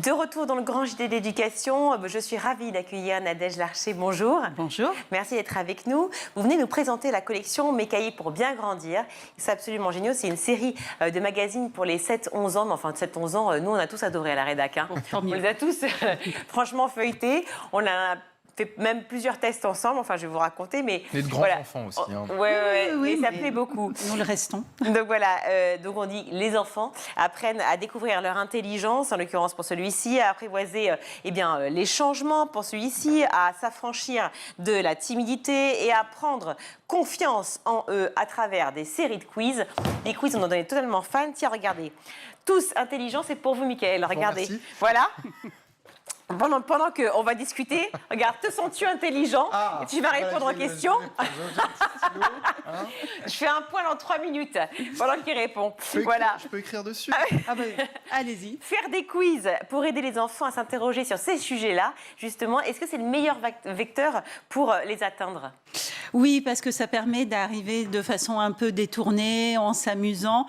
De retour dans le grand JT d'éducation, je suis ravie d'accueillir Nadège Larcher. Bonjour. Bonjour. Merci d'être avec nous. Vous venez nous présenter la collection Mes cahiers pour bien grandir. C'est absolument génial. C'est une série de magazines pour les 7-11 ans. Mais enfin, 7-11 ans, nous, on a tous adoré à la rédac. Hein. On les a tous franchement feuilletés. On a fait même plusieurs tests ensemble, enfin je vais vous raconter, mais... Les de grands enfants aussi. Hein. Oui, ça plaît beaucoup. Nous le restons. Donc voilà, donc on dit les enfants apprennent à découvrir leur intelligence, en l'occurrence pour celui-ci, à apprivoiser les changements pour celui-ci, à s'affranchir de la timidité et à prendre confiance en eux à travers des séries de quiz. Les quiz, on en est totalement fans. Tiens, regardez. Tous intelligents, c'est pour vous, Mickaël. Regardez. Voilà. Pendant qu'on va discuter, regarde, te sens-tu intelligent? Et tu vas répondre aux questions. Je fais un point dans 3 minutes pendant qu'il répond. Voilà. Je peux écrire dessus. Allez-y. Faire des quiz pour aider les enfants à s'interroger sur ces sujets-là, justement, est-ce que c'est le meilleur vecteur pour les atteindre? Oui, parce que ça permet d'arriver de façon un peu détournée, en s'amusant.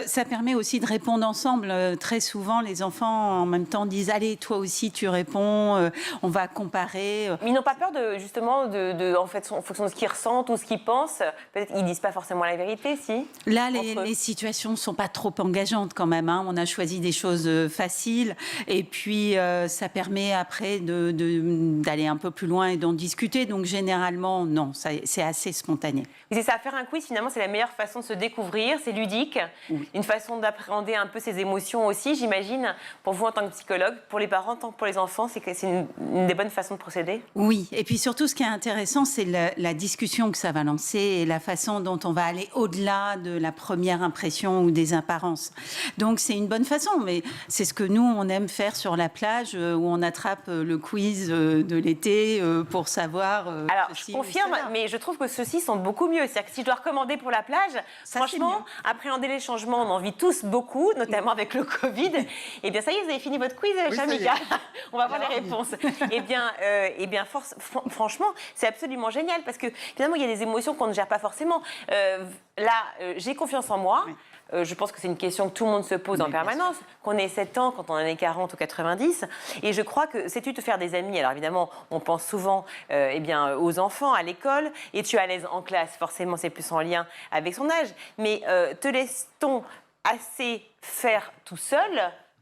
Ça permet aussi de répondre ensemble. Très souvent, les enfants, en même temps, disent « Allez, toi aussi, tu réponds, on va comparer. » Mais ils n'ont pas peur, en fait, en fonction de ce qu'ils ressentent ou ce qu'ils pensent. Peut-être qu'ils ne disent pas forcément la vérité, si. Là, les situations ne sont pas trop engageantes quand même. Hein. On a choisi des choses faciles. Et puis, ça permet après d'aller un peu plus loin et d'en discuter. Donc, généralement, non, c'est assez spontané. C'est ça, faire un quiz, finalement, c'est la meilleure façon de se découvrir. C'est ludique. Oui. Une façon d'appréhender un peu ses émotions aussi, j'imagine. Pour vous, en tant que psychologue, pour les parents, tant que pour les enfants, c'est une des bonnes façons de procéder. Oui, et puis surtout, ce qui est intéressant, c'est la discussion que ça va lancer et la façon dont on va aller au-delà de la première impression ou des apparences. Donc, c'est une bonne façon, mais c'est ce que nous, on aime faire sur la plage où on attrape le quiz de l'été pour savoir... Alors, je confirme, mais je trouve que ceux-ci sont beaucoup mieux. C'est-à-dire que si je dois recommander pour la plage, ça, franchement, appréhender les changements, on en vit tous beaucoup, notamment avec le Covid. Eh bien, ça y est, vous avez fini votre quiz, Chamika. On va voir les réponses. Franchement, c'est absolument génial parce que finalement, il y a des émotions qu'on ne gère pas forcément. J'ai confiance en moi. Oui. Je pense que c'est une question que tout le monde se pose en permanence, qu'on ait 7 ans, quand on en est 40 ou 90. Et je crois que sais-tu te faire des amis? Alors évidemment, on pense souvent aux enfants, à l'école. Et tu es à l'aise en classe, forcément, c'est plus en lien avec son âge. Mais te laisse-t-on assez faire tout seul?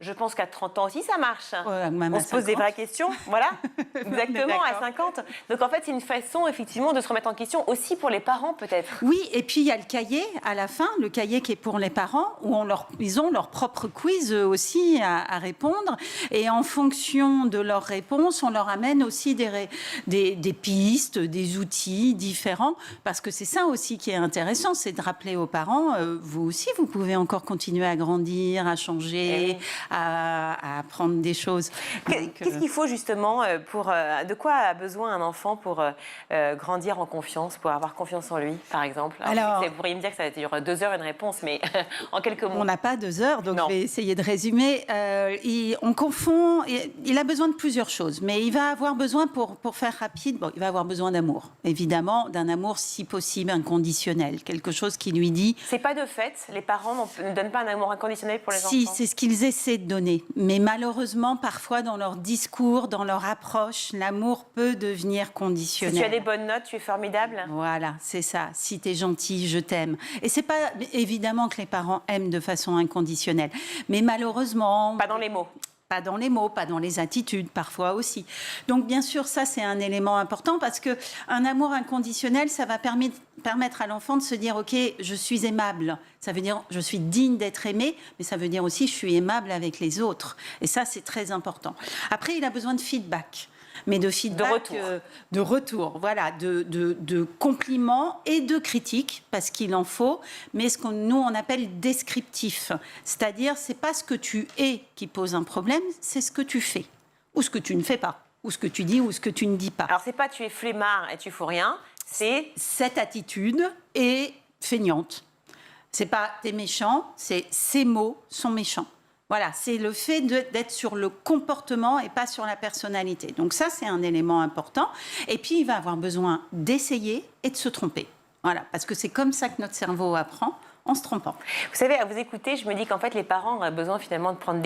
Je pense qu'à 30 ans aussi, ça marche. On se pose des vraies questions. Voilà, exactement, à 50. Donc, en fait, c'est une façon, effectivement, de se remettre en question aussi pour les parents, peut-être. Oui, et puis il y a le cahier à la fin, le cahier qui est pour les parents, où ils ont leur propre quiz aussi à répondre. Et en fonction de leurs réponses, on leur amène aussi des pistes, des outils différents. Parce que c'est ça aussi qui est intéressant, c'est de rappeler aux parents, vous aussi, vous pouvez encore continuer à grandir, à changer, à apprendre des choses. Qu'est-ce qu'il faut justement de quoi a besoin un enfant pour grandir en confiance, pour avoir confiance en lui, par exemple? Alors, vous pourriez me dire que ça dure 2 heures une réponse, mais en quelques mots. On n'a pas 2 heures, donc je vais essayer de résumer. On confond, il a besoin de plusieurs choses, mais il va avoir besoin, pour faire rapide, il va avoir besoin d'amour, évidemment, d'un amour si possible inconditionnel, quelque chose qui lui dit... C'est pas de fait, les parents ne donnent pas un amour inconditionnel pour les enfants? Si, c'est ce qu'ils essaient de donner. Mais malheureusement, parfois, dans leur discours, dans leur approche, l'amour peut devenir conditionnel. Si tu as des bonnes notes, tu es formidable. Voilà, c'est ça. Si tu es gentil, je t'aime. Et c'est pas évidemment que les parents aiment de façon inconditionnelle. Mais malheureusement... Pas dans les mots. Pas dans les mots, pas dans les attitudes, parfois aussi. Donc, bien sûr, ça, c'est un élément important parce qu'un amour inconditionnel, ça va permettre à l'enfant de se dire « Ok, je suis aimable ». Ça veut dire « Je suis digne d'être aimé », mais ça veut dire aussi « Je suis aimable avec les autres ». Et ça, c'est très important. Après, il a besoin de feedback. Mais de feedback, de retour, voilà, de compliments et de critiques, parce qu'il en faut, mais ce que nous, on appelle descriptif. C'est-à-dire, c'est pas ce que tu es qui pose un problème, c'est ce que tu fais, ou ce que tu ne fais pas, ou ce que tu dis, ou ce que tu ne dis pas. Alors, c'est pas tu es flemmard et tu fous rien, c'est... Cette attitude est feignante. C'est pas t'es méchant, c'est ces mots sont méchants. Voilà, c'est le fait d'être sur le comportement et pas sur la personnalité. Donc ça, c'est un élément important. Et puis, il va avoir besoin d'essayer et de se tromper. Voilà, parce que c'est comme ça que notre cerveau apprend. en se trompant. Vous savez, à vous écouter, je me dis qu'en fait, les parents ont besoin finalement de prendre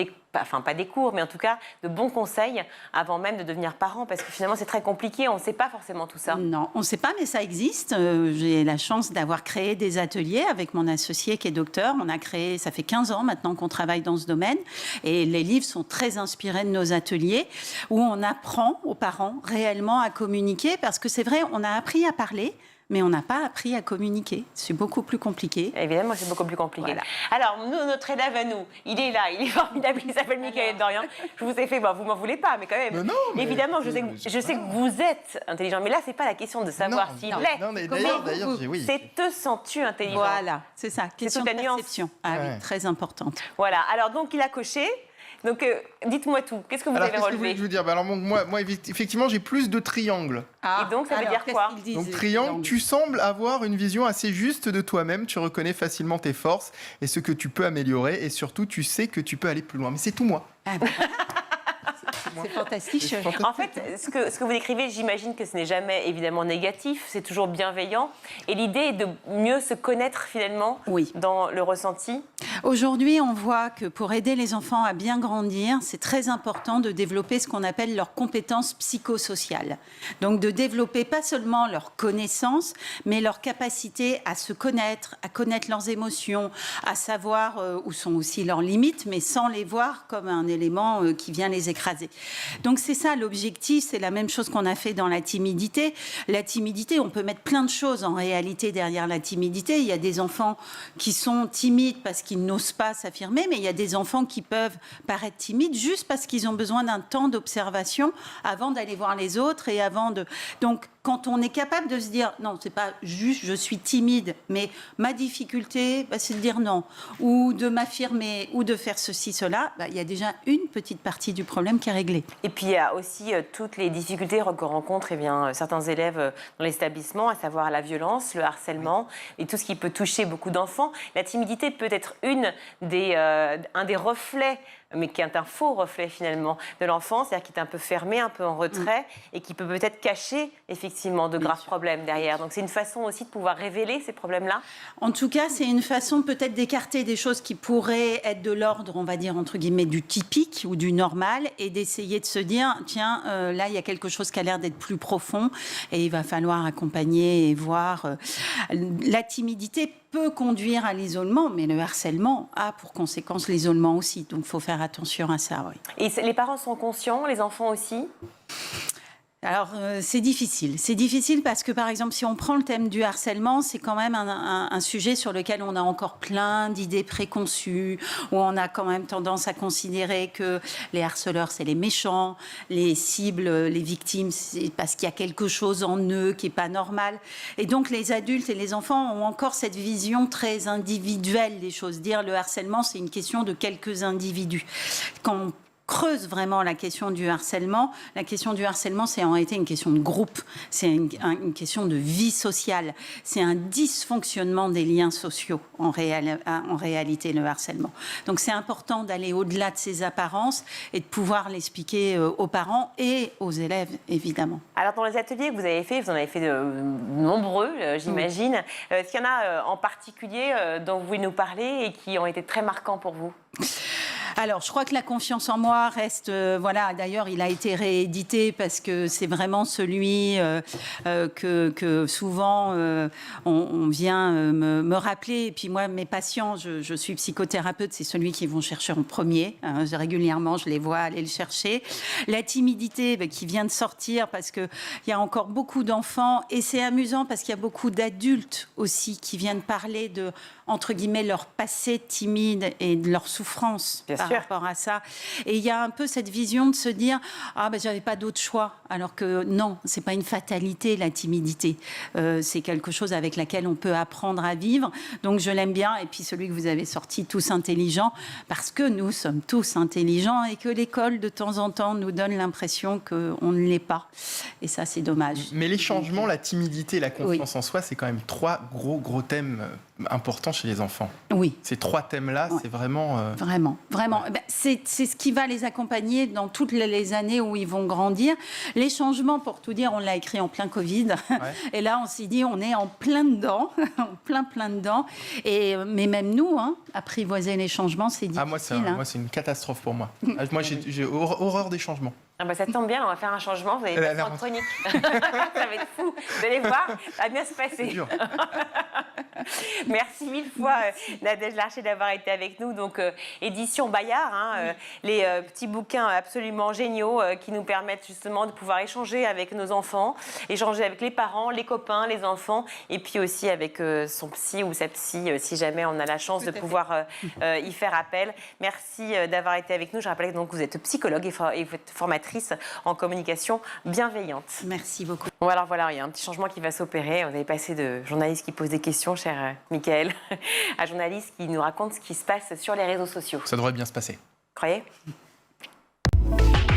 pas des cours, mais en tout cas de bons conseils avant même de devenir parents, parce que finalement, c'est très compliqué, on ne sait pas forcément tout ça. Non, on ne sait pas, mais ça existe. J'ai la chance d'avoir créé des ateliers avec mon associé qui est docteur. On a créé, ça fait 15 ans maintenant qu'on travaille dans ce domaine, et les livres sont très inspirés de nos ateliers, où on apprend aux parents réellement à communiquer, parce que c'est vrai, on a appris à parler, mais on n'a pas appris à communiquer. C'est beaucoup plus compliqué. Évidemment, c'est beaucoup plus compliqué. Voilà. Alors, nous, notre élève à nous, il est là, il est formidable, il s'appelle Michael Dorian. Je vous ai fait, vous m'en voulez pas, mais quand même. Mais non, mais évidemment, je sais que vous êtes intelligent, mais là, c'est pas la question de savoir s'il l'est. Non, mais d'ailleurs, oui. C'est te sens-tu intelligent? Voilà, c'est ça. Question toute la de nuance. perception. Ah oui, très importante. Voilà. Alors, donc, il a coché. Donc, dites-moi tout. Qu'est-ce que vous avez relevé? Je veux dire, alors moi, effectivement, j'ai plus de triangles. Et donc, ça veut dire quoi? Donc, triangle, tu sembles avoir une vision assez juste de toi-même. Tu reconnais facilement tes forces et ce que tu peux améliorer. Et surtout, tu sais que tu peux aller plus loin. Mais c'est tout moi. Ah ben. C'est fantastique. En fait, ce que vous décrivez, j'imagine que ce n'est jamais évidemment négatif, c'est toujours bienveillant. Et l'idée est de mieux se connaître finalement dans le ressenti. Aujourd'hui, on voit que pour aider les enfants à bien grandir, c'est très important de développer ce qu'on appelle leurs compétences psychosociales. Donc de développer pas seulement leurs connaissances, mais leur capacité à se connaître, à connaître leurs émotions, à savoir où sont aussi leurs limites, mais sans les voir comme un élément qui vient les écraser. Donc c'est ça l'objectif, c'est la même chose qu'on a fait dans la timidité. La timidité, on peut mettre plein de choses en réalité derrière la timidité. Il y a des enfants qui sont timides parce qu'ils n'osent pas s'affirmer, mais il y a des enfants qui peuvent paraître timides juste parce qu'ils ont besoin d'un temps d'observation avant d'aller voir les autres et avant de... Donc, quand on est capable de se dire, non, c'est pas juste je suis timide, mais ma difficulté, c'est de dire non, ou de m'affirmer, ou de faire ceci, cela, il y a déjà une petite partie du problème qui est réglée. Et puis il y a aussi toutes les difficultés que rencontrent certains élèves dans les établissements, à savoir la violence, le harcèlement et tout ce qui peut toucher beaucoup d'enfants. La timidité peut être un des reflets, mais qui est un faux reflet finalement de l'enfant, c'est-à-dire qui est un peu fermé, un peu en retrait et qui peut peut-être cacher effectivement de graves problèmes derrière. Donc c'est une façon aussi de pouvoir révéler ces problèmes-là. En tout cas, c'est une façon peut-être d'écarter des choses qui pourraient être de l'ordre, on va dire entre guillemets, du typique ou du normal et d'essayer de se dire, tiens, là il y a quelque chose qui a l'air d'être plus profond et il va falloir accompagner et voir. La timidité peut conduire à l'isolement, mais le harcèlement a pour conséquence l'isolement aussi. Donc, il faut faire attention à ça, oui. Et les parents sont conscients, les enfants aussi ? Alors, c'est difficile. C'est difficile parce que, par exemple, si on prend le thème du harcèlement, c'est quand même un sujet sur lequel on a encore plein d'idées préconçues, où on a quand même tendance à considérer que les harceleurs, c'est les méchants, les cibles, les victimes, c'est parce qu'il y a quelque chose en eux qui n'est pas normal. Et donc, les adultes et les enfants ont encore cette vision très individuelle des choses. Dire le harcèlement, c'est une question de quelques individus. Quand on creuse vraiment la question du harcèlement, c'est en réalité une question de groupe, c'est une question de vie sociale, c'est un dysfonctionnement des liens sociaux en réalité, le harcèlement. Donc c'est important d'aller au-delà de ces apparences et de pouvoir l'expliquer aux parents et aux élèves, évidemment. Alors dans les ateliers que vous avez fait, vous en avez fait de nombreux, j'imagine. Est-ce qu'il y en a en particulier dont vous voulez nous parler et qui ont été très marquants pour vous ? Alors, je crois que la confiance en moi reste... voilà, d'ailleurs, il a été réédité parce que c'est vraiment celui que souvent on vient me rappeler. Et puis moi, mes patients, je suis psychothérapeute, c'est celui qu'ils vont chercher en premier. Régulièrement, je les vois aller le chercher. La timidité qui vient de sortir parce qu'il y a encore beaucoup d'enfants. Et c'est amusant parce qu'il y a beaucoup d'adultes aussi qui viennent parler de, entre guillemets, leur passé timide et de leur souffrance. Par rapport à ça. Et il y a un peu cette vision de se dire j'avais pas d'autre choix. Alors que non, c'est pas une fatalité, la timidité. C'est quelque chose avec laquelle on peut apprendre à vivre. Donc je l'aime bien. Et puis celui que vous avez sorti, Tous intelligents, parce que nous sommes tous intelligents et que l'école, de temps en temps, nous donne l'impression qu'on ne l'est pas. Et ça, c'est dommage. Mais les changements, la timidité et la confiance en soi, c'est quand même trois gros thèmes important chez les enfants. Oui. Ces 3 thèmes-là, c'est vraiment... Vraiment, vraiment. Ouais. C'est ce qui va les accompagner dans toutes les années où ils vont grandir. Les changements, pour tout dire, on l'a écrit en plein Covid. Ouais. Et là, on s'est dit, on est en plein dedans, en plein dedans. Mais même nous, apprivoiser les changements, c'est difficile. Moi, c'est une catastrophe pour moi. Moi, j'ai horreur des changements. Ah bah ça tombe bien, on va faire un changement, vous allez passer en chronique. Ça va être fou, vous allez voir, ça va bien se passer. Merci 1000 fois Nadège Larcher d'avoir été avec nous. Donc édition Bayard, les petits bouquins absolument géniaux qui nous permettent justement de pouvoir échanger avec nos enfants, échanger avec les parents, les copains, les enfants, et puis aussi avec son psy ou sa psy, si jamais on a la chance de pouvoir y faire appel. Merci d'avoir été avec nous. Je rappelle donc que vous êtes psychologue et vous êtes formatrice en communication bienveillante. Merci beaucoup. Bon, alors voilà, il y a un petit changement qui va s'opérer. On est passé de journaliste qui pose des questions, cher Mickaël, à journaliste qui nous raconte ce qui se passe sur les réseaux sociaux. Ça devrait bien se passer. Croyez ?